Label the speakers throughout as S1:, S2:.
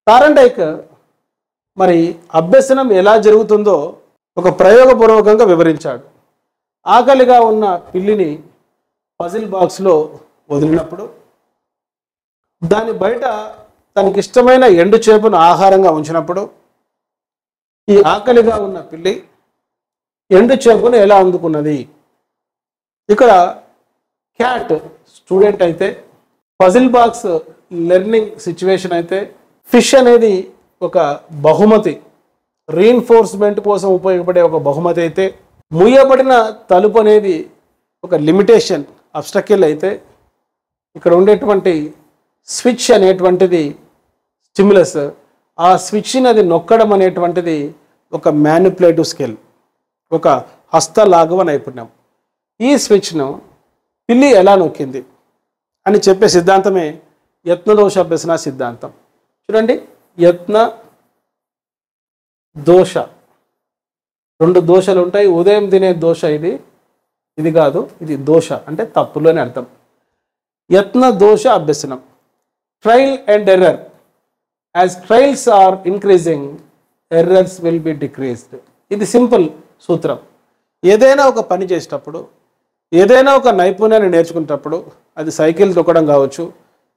S1: Thorndike మరి అభ్యసనం ఎలా జరుగుతుందో ఒక ప్రయోగపూర్వకంగా వివరించాడు. ఆకలిగా ఉన్న పిల్లిని పజిల్ బాక్స్లో వదిలినప్పుడు దాని బయట తనకిష్టమైన ఎండు చేపను ఆహారంగా ఉంచినప్పుడు ఈ ఆకలిగా ఉన్న పిల్లి ఎండు చేపను ఎలా అందుకున్నది? ఇక్కడ క్యాట్ స్టూడెంట్ అయితే, పజిల్ బాక్స్ లెర్నింగ్ సిచ్యువేషన్ అయితే, ఫిష్ అనేది ఒక బహుమతి, రీఇన్ఫోర్స్మెంట్ కోసం ఉపయోగపడే ఒక బహుమతి అయితే, ముయ్యబడిన తలుపు అనేది ఒక లిమిటేషన్ అబ్స్ట్రకిల్ అయితే, ఇక్కడ ఉండేటువంటి స్విచ్ అనేటువంటిది స్టిమ్యులస్, ఆ స్విచ్ని అది నొక్కడం అనేటువంటిది ఒక మ్యానిపులేటివ్ స్కిల్, ఒక హస్తలాఘవ నైపుణ్యం. ఈ స్విచ్ను పిల్లి ఎలా నొక్కింది అని చెప్పే సిద్ధాంతమే యత్నదోష అభ్యసన సిద్ధాంతం. చూడండి, యత్న దోష, రెండు దోషలు ఉంటాయి. ఉదయం తినే దోష ఇది కాదు, ఇది దోష అంటే తప్పులు అని అర్థం. యత్న దోష అభ్యసనం, trial and error. As trials are increasing, errors will be decreased. ఇది సింపుల్ సూత్రం. ఏదైనా ఒక పని చేసేటప్పుడు, ఏదైనా ఒక నైపుణ్యాన్ని నేర్చుకునేటప్పుడు, అది సైకిల్ తొక్కడం కావచ్చు,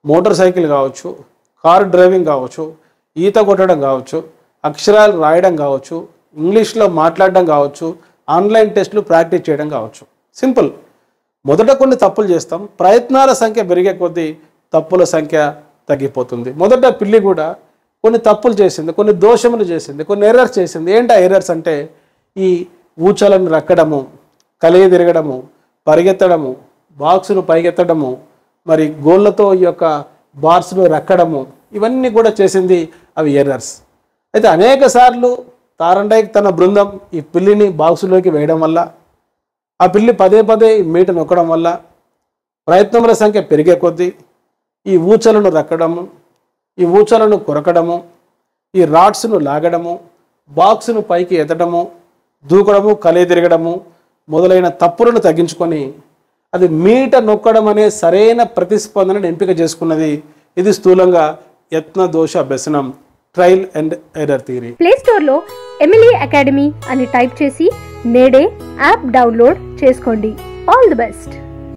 S1: మోటార్ సైకిల్ కావచ్చు, కార్ డ్రైవింగ్ కావచ్చు, ఈత కొట్టడం కావచ్చు, అక్షరాలు రాయడం కావచ్చు, ఇంగ్లీష్లో మాట్లాడడం కావచ్చు, ఆన్లైన్ టెస్టులు ప్రాక్టీస్ చేయడం కావచ్చు. సింపుల్. మొదట కొన్ని తప్పులు చేస్తాం, ప్రయత్నాల సంఖ్య పెరిగే కొద్దీ తప్పుల సంఖ్య తగ్గిపోతుంది. మొదట పిల్లి కూడా కొన్ని తప్పులు చేసింది, కొన్ని దోషములు చేసింది, కొన్ని ఎర్రర్స్ చేసింది. ఏంటి ఆ ఎర్రర్స్ అంటే, ఈ ఊచలను రక్కడము, కలిగి తిరగడము, పరిగెత్తడము, బాక్సును పైకెత్తడము, మరి గోళ్ళతో ఈ యొక్క బార్స్ను రక్కడము, ఇవన్నీ కూడా చేసింది అవి ఎర్రర్స్. అయితే అనేక సార్లు తారండైక్ తన బృందం ఈ పిల్లిని బాక్సులోకి వేయడం వల్ల, ఆ పిల్లి పదే పదే మీట నొక్కడం వల్ల ప్రయత్నముల సంఖ్య పెరిగే కొద్దీ ఈ ఊచలను రక్కడము, ఈ ఊచలను కొరకడము, ఈ రాడ్స్ను లాగడము, బాక్సును పైకి ఎత్తడము, దూకడము, కలే తిరగడము మొదలైన తప్పులను తగ్గించుకొని అది మీట నొక్కడం అనే సరైన ప్రతిస్పందనను ఎంపిక చేసుకున్నది. ఇది స్థూలంగా యత్న దోష అభ్యసనం, trial and error theory.
S2: Play స్టోర్లో ఎమిలీ అకాడమీ అని టైప్ చేసి నేడే యాప్ డౌన్లోడ్ చేసుకోండి. All the best.